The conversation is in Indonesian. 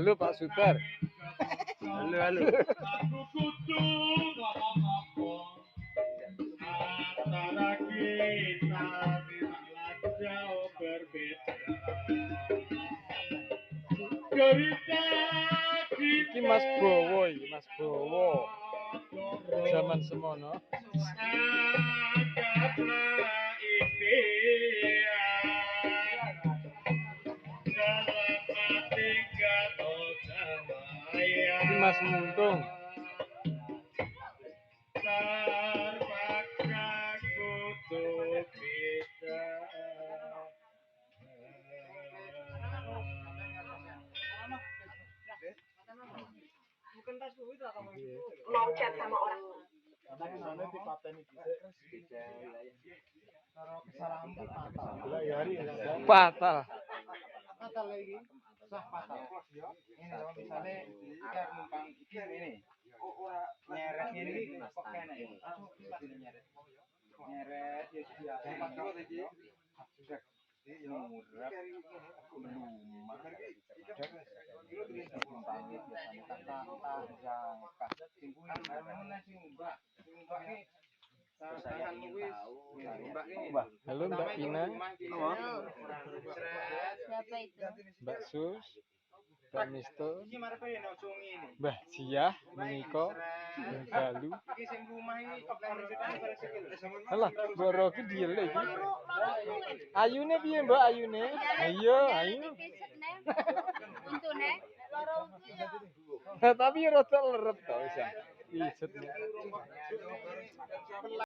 Halo Pak Sutar. Halo, halo. Antara kita tidaklah jauh berbeda. Cerita Iki Mas Bowo iki, Mas Bowo. Zaman semono. anggaplah impian dalam hati kau sayang. Iki Mas Muntung. Terpaksa kutuk bisa. Mau chat sama orang. Fatal. Fatal lagi. Sah fatal. Ini kalau misalnya kayak numpang ini. Nyeret ini pakai nih. Nyeret. Nyeret ya sudah. Murah. Halo Mbak Ina. Siapa itu? Mbak Sus. Mbak Misto. Mbah Jiah menika Galu. Alah, Mbak Roki diele iki. Ayune piye Mbak ayune? Ayo, ayo. Untune loro untu ya. Tapi rada lerep to wis. Pijet.